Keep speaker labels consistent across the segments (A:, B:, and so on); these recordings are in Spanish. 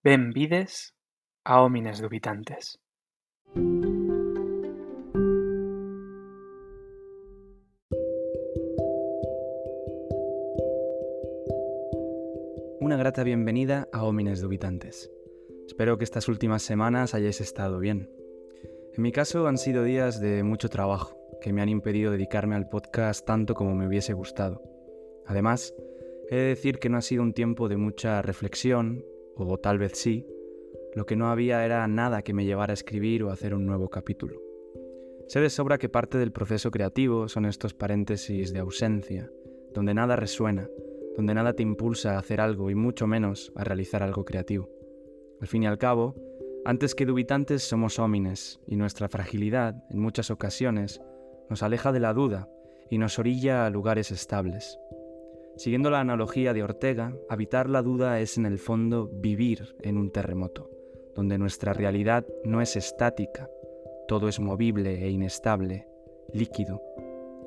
A: Benvides a Homines Dubitantes.
B: Una grata bienvenida a Homines Dubitantes. Espero que estas últimas semanas hayáis estado bien. En mi caso han sido días de mucho trabajo, que me han impedido dedicarme al podcast tanto como me hubiese gustado. Además, he de decir que no ha sido un tiempo de mucha reflexión, o tal vez sí. Lo que no había era nada que me llevara a escribir o a hacer un nuevo capítulo. Sé de sobra que parte del proceso creativo son estos paréntesis de ausencia, donde nada resuena, donde nada te impulsa a hacer algo y mucho menos a realizar algo creativo. Al fin y al cabo, antes que dubitantes somos homines y nuestra fragilidad, en muchas ocasiones, nos aleja de la duda y nos orilla a lugares estables. Siguiendo la analogía de Ortega, habitar la duda es en el fondo vivir en un terremoto, donde nuestra realidad no es estática, todo es movible e inestable, líquido.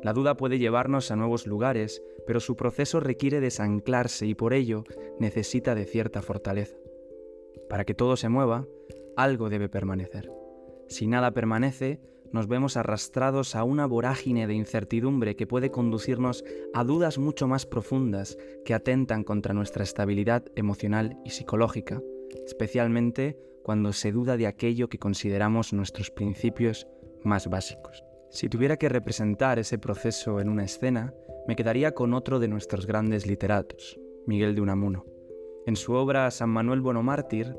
B: La duda puede llevarnos a nuevos lugares, pero su proceso requiere desanclarse y por ello necesita de cierta fortaleza. Para que todo se mueva, algo debe permanecer. Si nada permanece, nos vemos arrastrados a una vorágine de incertidumbre que puede conducirnos a dudas mucho más profundas que atentan contra nuestra estabilidad emocional y psicológica, especialmente cuando se duda de aquello que consideramos nuestros principios más básicos. Si tuviera que representar ese proceso en una escena, me quedaría con otro de nuestros grandes literatos, Miguel de Unamuno. En su obra San Manuel Bonomártir,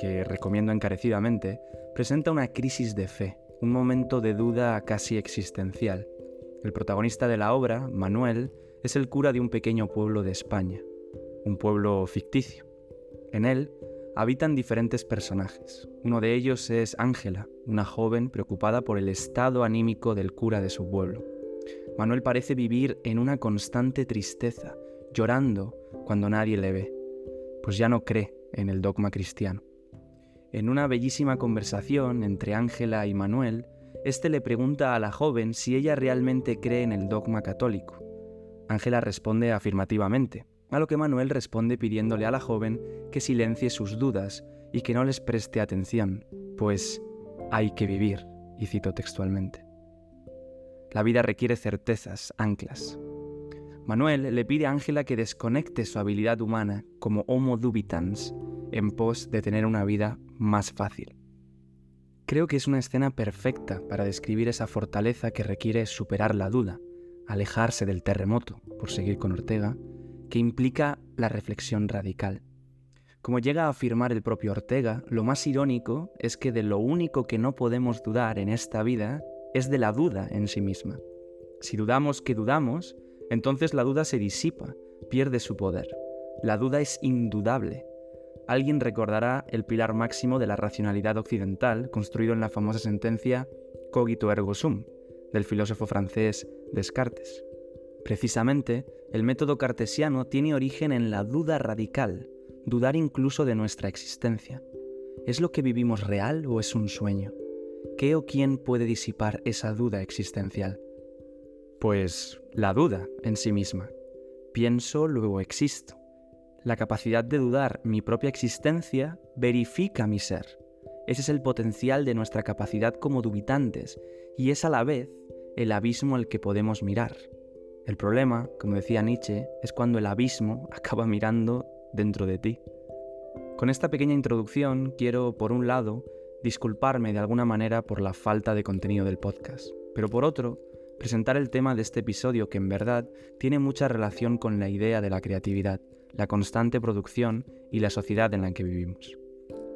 B: que recomiendo encarecidamente, presenta una crisis de fe, un momento de duda casi existencial. El protagonista de la obra, Manuel, es el cura de un pequeño pueblo de España, un pueblo ficticio. En él habitan diferentes personajes. Uno de ellos es Ángela, una joven preocupada por el estado anímico del cura de su pueblo. Manuel parece vivir en una constante tristeza, llorando cuando nadie le ve, pues ya no cree en el dogma cristiano. En una bellísima conversación entre Ángela y Manuel, este le pregunta a la joven si ella realmente cree en el dogma católico. Ángela responde afirmativamente, a lo que Manuel responde pidiéndole a la joven que silencie sus dudas y que no les preste atención, pues hay que vivir, y cito textualmente. La vida requiere certezas, anclas. Manuel le pide a Ángela que desconecte su habilidad humana como homo dubitans en pos de tener una vida más fácil. Creo que es una escena perfecta para describir esa fortaleza que requiere superar la duda, alejarse del terremoto, por seguir con Ortega, que implica la reflexión radical. Como llega a afirmar el propio Ortega, lo más irónico es que de lo único que no podemos dudar en esta vida es de la duda en sí misma. Si dudamos que dudamos, entonces la duda se disipa, pierde su poder. La duda es indudable. Alguien recordará el pilar máximo de la racionalidad occidental, construido en la famosa sentencia cogito ergo sum, del filósofo francés Descartes. Precisamente, el método cartesiano tiene origen en la duda radical, dudar incluso de nuestra existencia. ¿Es lo que vivimos real o es un sueño? ¿Qué o quién puede disipar esa duda existencial? Pues la duda en sí misma. Pienso, luego existo. La capacidad de dudar mi propia existencia verifica mi ser. Ese es el potencial de nuestra capacidad como dubitantes y es a la vez el abismo al que podemos mirar. El problema, como decía Nietzsche, es cuando el abismo acaba mirando dentro de ti. Con esta pequeña introducción quiero, por un lado, disculparme de alguna manera por la falta de contenido del podcast, pero por otro, presentar el tema de este episodio que en verdad tiene mucha relación con la idea de la creatividad, la constante producción y la sociedad en la que vivimos.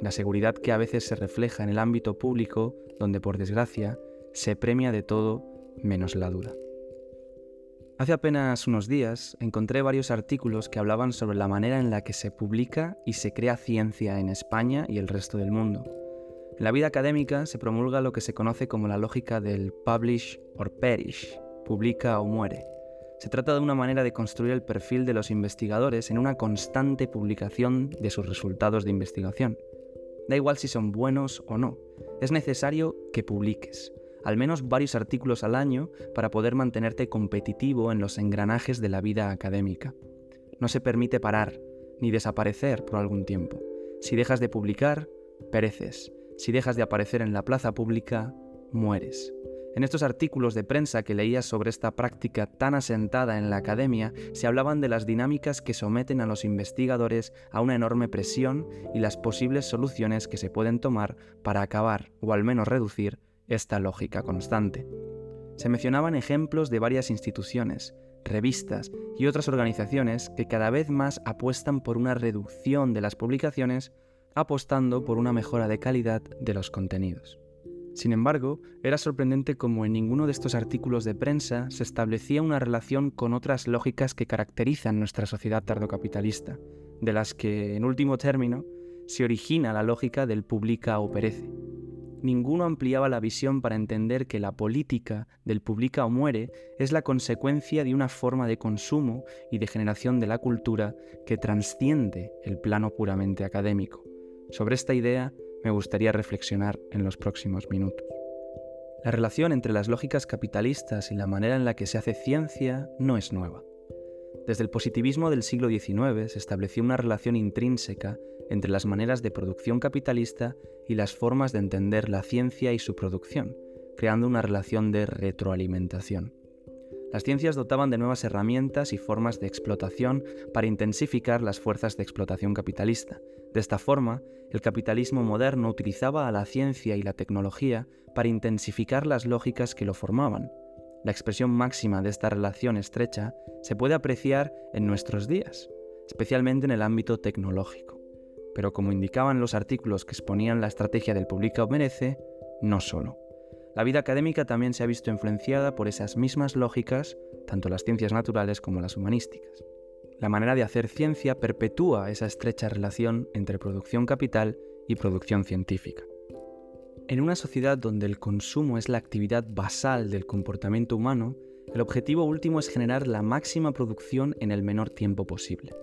B: La seguridad que a veces se refleja en el ámbito público, donde por desgracia se premia de todo menos la duda. Hace apenas unos días encontré varios artículos que hablaban sobre la manera en la que se publica y se crea ciencia en España y el resto del mundo. En la vida académica se promulga lo que se conoce como la lógica del publish or perish, publica o muere. Se trata de una manera de construir el perfil de los investigadores en una constante publicación de sus resultados de investigación. Da igual si son buenos o no, es necesario que publiques, al menos varios artículos al año para poder mantenerte competitivo en los engranajes de la vida académica. No se permite parar, ni desaparecer por algún tiempo. Si dejas de publicar, pereces. Si dejas de aparecer en la plaza pública, mueres. En estos artículos de prensa que leías sobre esta práctica tan asentada en la academia, se hablaban de las dinámicas que someten a los investigadores a una enorme presión y las posibles soluciones que se pueden tomar para acabar, o al menos reducir, esta lógica constante. Se mencionaban ejemplos de varias instituciones, revistas y otras organizaciones que cada vez más apuestan por una reducción de las publicaciones, apostando por una mejora de calidad de los contenidos. Sin embargo, era sorprendente cómo en ninguno de estos artículos de prensa se establecía una relación con otras lógicas que caracterizan nuestra sociedad tardocapitalista, de las que, en último término, se origina la lógica del publica o perece. Ninguno ampliaba la visión para entender que la política del publica o muere es la consecuencia de una forma de consumo y de generación de la cultura que trasciende el plano puramente académico. Sobre esta idea me gustaría reflexionar en los próximos minutos. La relación entre las lógicas capitalistas y la manera en la que se hace ciencia no es nueva. Desde el positivismo del siglo XIX se estableció una relación intrínseca entre las maneras de producción capitalista y las formas de entender la ciencia y su producción, creando una relación de retroalimentación. Las ciencias dotaban de nuevas herramientas y formas de explotación para intensificar las fuerzas de explotación capitalista. De esta forma, el capitalismo moderno utilizaba a la ciencia y la tecnología para intensificar las lógicas que lo formaban. La expresión máxima de esta relación estrecha se puede apreciar en nuestros días, especialmente en el ámbito tecnológico. Pero como indicaban los artículos que exponían la estrategia del publica o merece, no solo. La vida académica también se ha visto influenciada por esas mismas lógicas, tanto las ciencias naturales como las humanísticas. La manera de hacer ciencia perpetúa esa estrecha relación entre producción capital y producción científica. En una sociedad donde el consumo es la actividad basal del comportamiento humano, el objetivo último es generar la máxima producción en el menor tiempo posible.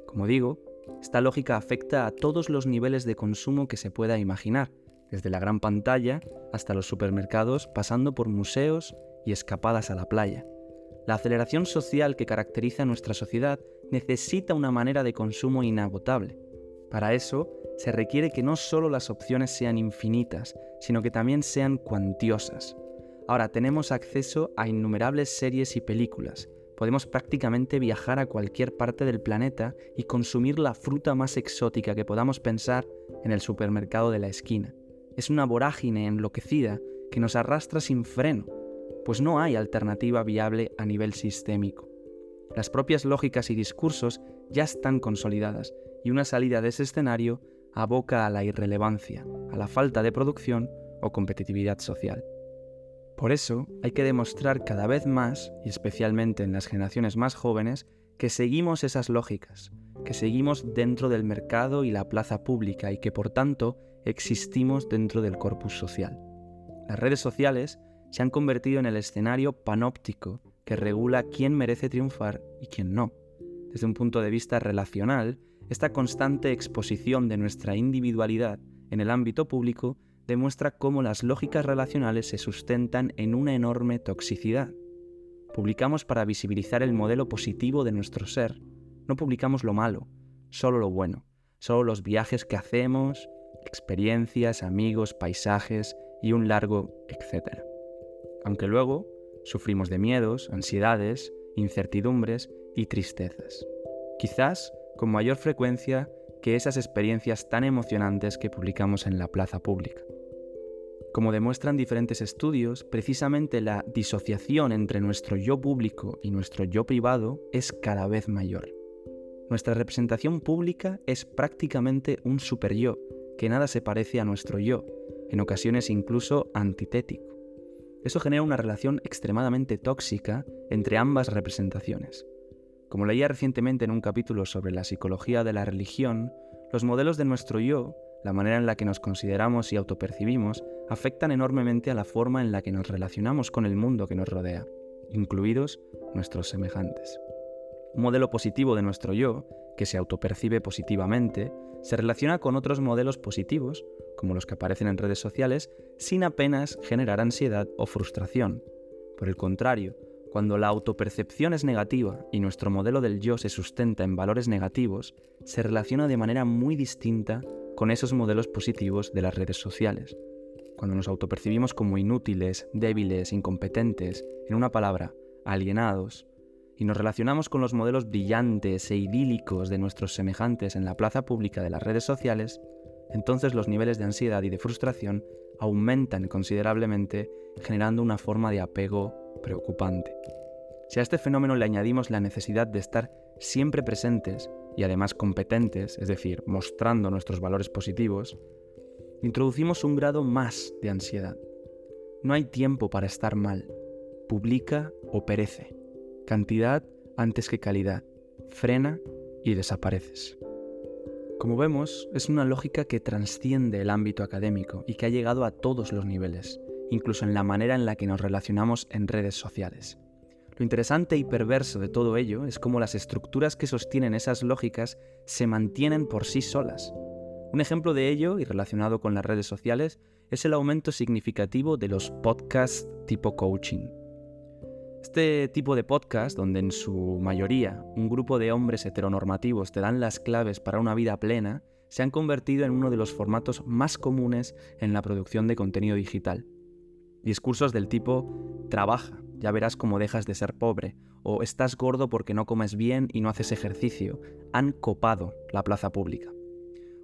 B: Como digo, esta lógica afecta a todos los niveles de consumo que se pueda imaginar, desde la gran pantalla hasta los supermercados, pasando por museos y escapadas a la playa. La aceleración social que caracteriza a nuestra sociedad necesita una manera de consumo inagotable. Para eso, se requiere que no solo las opciones sean infinitas, sino que también sean cuantiosas. Ahora tenemos acceso a innumerables series y películas. Podemos prácticamente viajar a cualquier parte del planeta y consumir la fruta más exótica que podamos pensar en el supermercado de la esquina. Es una vorágine enloquecida que nos arrastra sin freno, pues no hay alternativa viable a nivel sistémico. Las propias lógicas y discursos ya están consolidadas y una salida de ese escenario aboca a la irrelevancia, a la falta de producción o competitividad social. Por eso hay que demostrar cada vez más, y especialmente en las generaciones más jóvenes, que seguimos esas lógicas, que seguimos dentro del mercado y la plaza pública y que por tanto existimos dentro del corpus social. Las redes sociales se han convertido en el escenario panóptico que regula quién merece triunfar y quién no. Desde un punto de vista relacional, esta constante exposición de nuestra individualidad en el ámbito público demuestra cómo las lógicas relacionales se sustentan en una enorme toxicidad. Publicamos para visibilizar el modelo positivo de nuestro ser. No publicamos lo malo, solo lo bueno, solo los viajes que hacemos, experiencias, amigos, paisajes y un largo etcétera. Aunque luego sufrimos de miedos, ansiedades, incertidumbres y tristezas. Quizás con mayor frecuencia que esas experiencias tan emocionantes que publicamos en la plaza pública. Como demuestran diferentes estudios, precisamente la disociación entre nuestro yo público y nuestro yo privado es cada vez mayor. Nuestra representación pública es prácticamente un superyo, que nada se parece a nuestro yo, en ocasiones incluso antitético. Eso genera una relación extremadamente tóxica entre ambas representaciones. Como leía recientemente en un capítulo sobre la psicología de la religión, los modelos de nuestro yo, la manera en la que nos consideramos y autopercibimos, afectan enormemente a la forma en la que nos relacionamos con el mundo que nos rodea, incluidos nuestros semejantes. Un modelo positivo de nuestro yo, que se autopercibe positivamente, se relaciona con otros modelos positivos, como los que aparecen en redes sociales, sin apenas generar ansiedad o frustración. Por el contrario, cuando la autopercepción es negativa y nuestro modelo del yo se sustenta en valores negativos, se relaciona de manera muy distinta con esos modelos positivos de las redes sociales. Cuando nos autopercibimos como inútiles, débiles, incompetentes, en una palabra, alienados, y nos relacionamos con los modelos brillantes e idílicos de nuestros semejantes en la plaza pública de las redes sociales, entonces los niveles de ansiedad y de frustración aumentan considerablemente, generando una forma de apego preocupante. Si a este fenómeno le añadimos la necesidad de estar siempre presentes y además competentes, es decir, mostrando nuestros valores positivos, introducimos un grado más de ansiedad. No hay tiempo para estar mal. Publica o perece. Cantidad antes que calidad. Frena y desapareces. Como vemos, es una lógica que trasciende el ámbito académico y que ha llegado a todos los niveles, incluso en la manera en la que nos relacionamos en redes sociales. Lo interesante y perverso de todo ello es cómo las estructuras que sostienen esas lógicas se mantienen por sí solas. Un ejemplo de ello, y relacionado con las redes sociales, es el aumento significativo de los podcasts tipo coaching. Este tipo de podcast, donde en su mayoría un grupo de hombres heteronormativos te dan las claves para una vida plena, se han convertido en uno de los formatos más comunes en la producción de contenido digital. Discursos del tipo «trabaja, ya verás cómo dejas de ser pobre» o «estás gordo porque no comes bien y no haces ejercicio» han copado la plaza pública.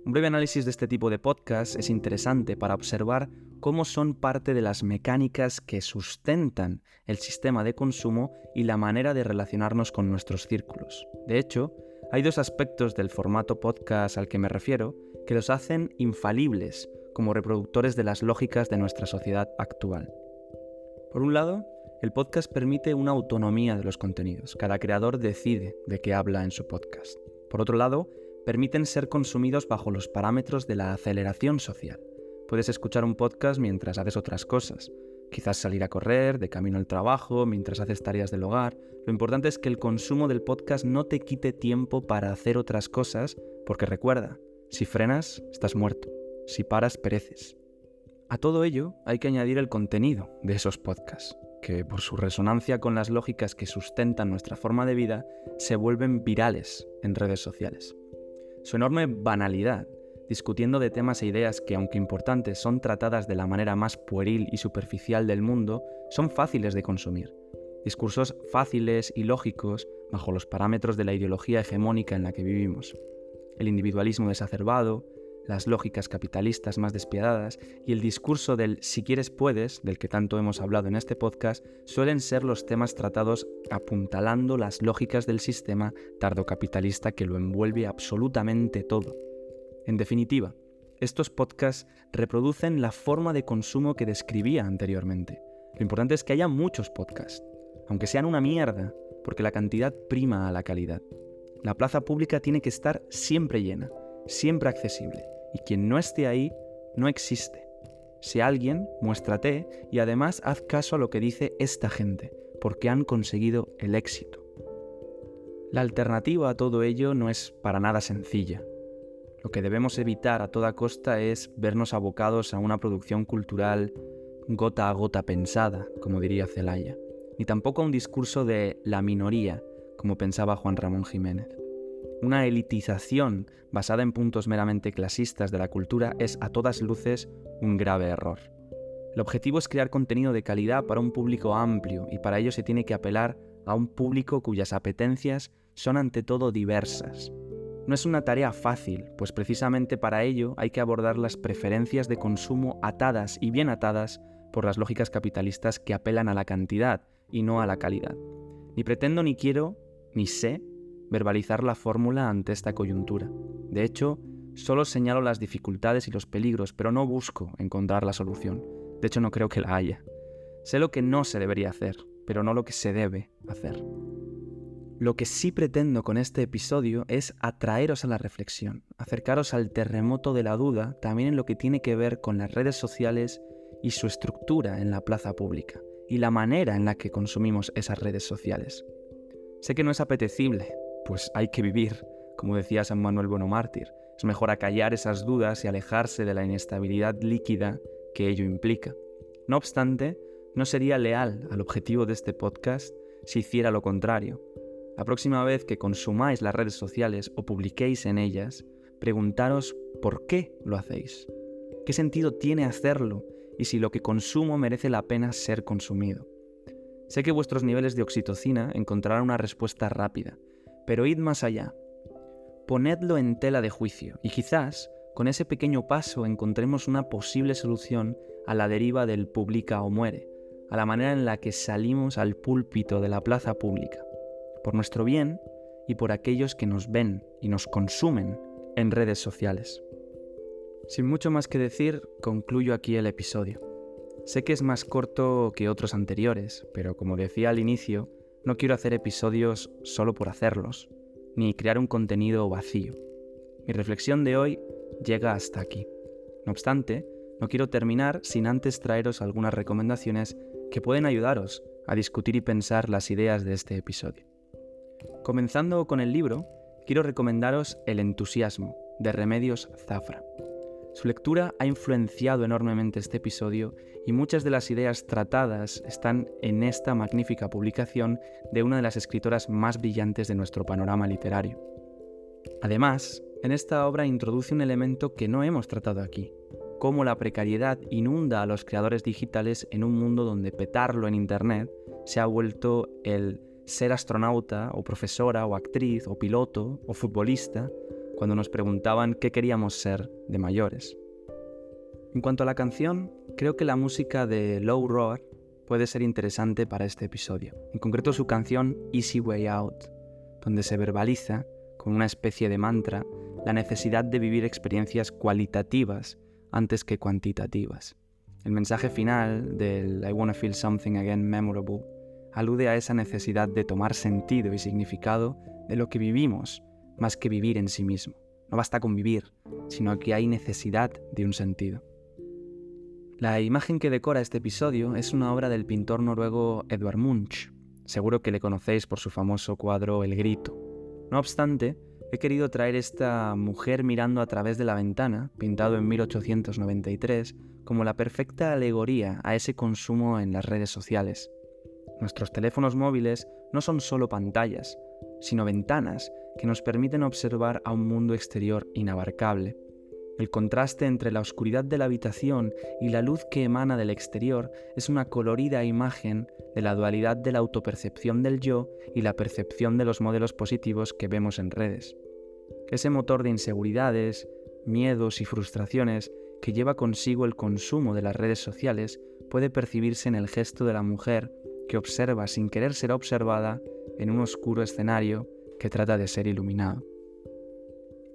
B: Un breve análisis de este tipo de podcast es interesante para observar cómo son parte de las mecánicas que sustentan el sistema de consumo y la manera de relacionarnos con nuestros círculos. De hecho, hay dos aspectos del formato podcast al que me refiero que los hacen infalibles como reproductores de las lógicas de nuestra sociedad actual. Por un lado, el podcast permite una autonomía de los contenidos. Cada creador decide de qué habla en su podcast. Por otro lado, permiten ser consumidos bajo los parámetros de la aceleración social. Puedes escuchar un podcast mientras haces otras cosas. Quizás salir a correr, de camino al trabajo, mientras haces tareas del hogar. Lo importante es que el consumo del podcast no te quite tiempo para hacer otras cosas, porque recuerda, si frenas, estás muerto. Si paras, pereces. A todo ello hay que añadir el contenido de esos podcasts, que por su resonancia con las lógicas que sustentan nuestra forma de vida, se vuelven virales en redes sociales. Su enorme banalidad, discutiendo de temas e ideas que, aunque importantes, son tratadas de la manera más pueril y superficial del mundo, son fáciles de consumir. Discursos fáciles y lógicos bajo los parámetros de la ideología hegemónica en la que vivimos. El individualismo exacerbado, las lógicas capitalistas más despiadadas y el discurso del «si quieres puedes», del que tanto hemos hablado en este podcast, suelen ser los temas tratados apuntalando las lógicas del sistema tardocapitalista que lo envuelve absolutamente todo. En definitiva, estos podcasts reproducen la forma de consumo que describía anteriormente. Lo importante es que haya muchos podcasts, aunque sean una mierda, porque la cantidad prima a la calidad. La plaza pública tiene que estar siempre llena, siempre accesible. Y quien no esté ahí, no existe. Si alguien, muéstrate y además haz caso a lo que dice esta gente, porque han conseguido el éxito. La alternativa a todo ello no es para nada sencilla. Lo que debemos evitar a toda costa es vernos abocados a una producción cultural gota a gota pensada, como diría Celaya, ni tampoco a un discurso de la minoría, como pensaba Juan Ramón Jiménez. Una elitización basada en puntos meramente clasistas de la cultura es a todas luces un grave error. El objetivo es crear contenido de calidad para un público amplio y para ello se tiene que apelar a un público cuyas apetencias son ante todo diversas. No es una tarea fácil, pues precisamente para ello hay que abordar las preferencias de consumo atadas y bien atadas por las lógicas capitalistas que apelan a la cantidad y no a la calidad. Ni pretendo ni quiero, ni sé, verbalizar la fórmula ante esta coyuntura. De hecho, solo señalo las dificultades y los peligros, pero no busco encontrar la solución. De hecho, no creo que la haya. Sé lo que no se debería hacer, pero no lo que se debe hacer. Lo que sí pretendo con este episodio es atraeros a la reflexión, acercaros al terremoto de la duda también en lo que tiene que ver con las redes sociales y su estructura en la plaza pública, y la manera en la que consumimos esas redes sociales. Sé que no es apetecible, pues hay que vivir, como decía San Manuel Bonomártir. Es mejor acallar esas dudas y alejarse de la inestabilidad líquida que ello implica. No obstante, no sería leal al objetivo de este podcast si hiciera lo contrario. La próxima vez que consumáis las redes sociales o publiquéis en ellas, preguntaros por qué lo hacéis, qué sentido tiene hacerlo y si lo que consumo merece la pena ser consumido. Sé que vuestros niveles de oxitocina encontrarán una respuesta rápida, pero id más allá. Ponedlo en tela de juicio y quizás con ese pequeño paso encontremos una posible solución a la deriva del publica o muere, a la manera en la que salimos al púlpito de la plaza pública, por nuestro bien y por aquellos que nos ven y nos consumen en redes sociales. Sin mucho más que decir, concluyo aquí el episodio. Sé que es más corto que otros anteriores, pero como decía al inicio, no quiero hacer episodios solo por hacerlos, ni crear un contenido vacío. Mi reflexión de hoy llega hasta aquí. No obstante, no quiero terminar sin antes traeros algunas recomendaciones que pueden ayudaros a discutir y pensar las ideas de este episodio. Comenzando con el libro, quiero recomendaros El entusiasmo, de Remedios Zafra. Su lectura ha influenciado enormemente este episodio y muchas de las ideas tratadas están en esta magnífica publicación de una de las escritoras más brillantes de nuestro panorama literario. Además, en esta obra introduce un elemento que no hemos tratado aquí, cómo la precariedad inunda a los creadores digitales en un mundo donde petarlo en Internet se ha vuelto el ser astronauta o profesora o actriz o piloto o futbolista cuando nos preguntaban qué queríamos ser de mayores. En cuanto a la canción, creo que la música de Low Roar puede ser interesante para este episodio, en concreto su canción Easy Way Out, donde se verbaliza, con una especie de mantra, la necesidad de vivir experiencias cualitativas antes que cuantitativas. El mensaje final del I Wanna Feel Something Again Memorable alude a esa necesidad de tomar sentido y significado de lo que vivimos, más que vivir en sí mismo. No basta con vivir, sino que hay necesidad de un sentido. La imagen que decora este episodio es una obra del pintor noruego Edvard Munch. Seguro que le conocéis por su famoso cuadro El Grito. No obstante, he querido traer esta mujer mirando a través de la ventana, pintado en 1893, como la perfecta alegoría a ese consumo en las redes sociales. Nuestros teléfonos móviles no son solo pantallas, sino ventanas que nos permiten observar a un mundo exterior inabarcable. El contraste entre la oscuridad de la habitación y la luz que emana del exterior es una colorida imagen de la dualidad de la autopercepción del yo y la percepción de los modelos positivos que vemos en redes. Ese motor de inseguridades, miedos y frustraciones que lleva consigo el consumo de las redes sociales puede percibirse en el gesto de la mujer que observa sin querer ser observada en un oscuro escenario que trata de ser iluminado.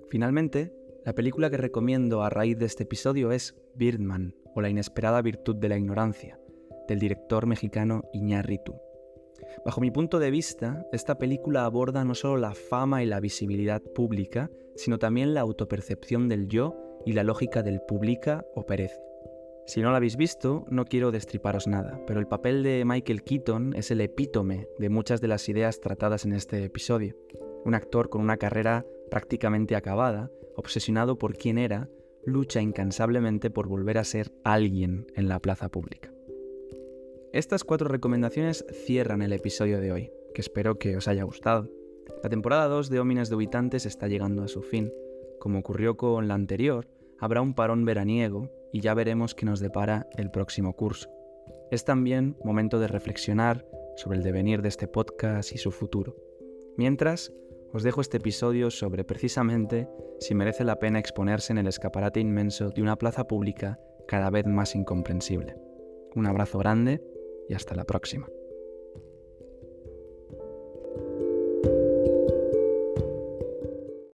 B: Finalmente, la película que recomiendo a raíz de este episodio es Birdman, o La inesperada virtud de la ignorancia, del director mexicano Iñárritu. Bajo mi punto de vista, esta película aborda no solo la fama y la visibilidad pública, sino también la autopercepción del yo y la lógica del publica o perece. Si no la habéis visto, no quiero destriparos nada, pero el papel de Michael Keaton es el epítome de muchas de las ideas tratadas en este episodio. Un actor con una carrera prácticamente acabada, obsesionado por quién era, lucha incansablemente por volver a ser alguien en la plaza pública. Estas 4 recomendaciones cierran el episodio de hoy, que espero que os haya gustado. La temporada 2 de Homines Dubitantes está llegando a su fin. Como ocurrió con la anterior, habrá un parón veraniego y ya veremos qué nos depara el próximo curso. Es también momento de reflexionar sobre el devenir de este podcast y su futuro. Mientras, os dejo este episodio sobre precisamente si merece la pena exponerse en el escaparate inmenso de una plaza pública cada vez más incomprensible. Un abrazo grande y hasta la próxima.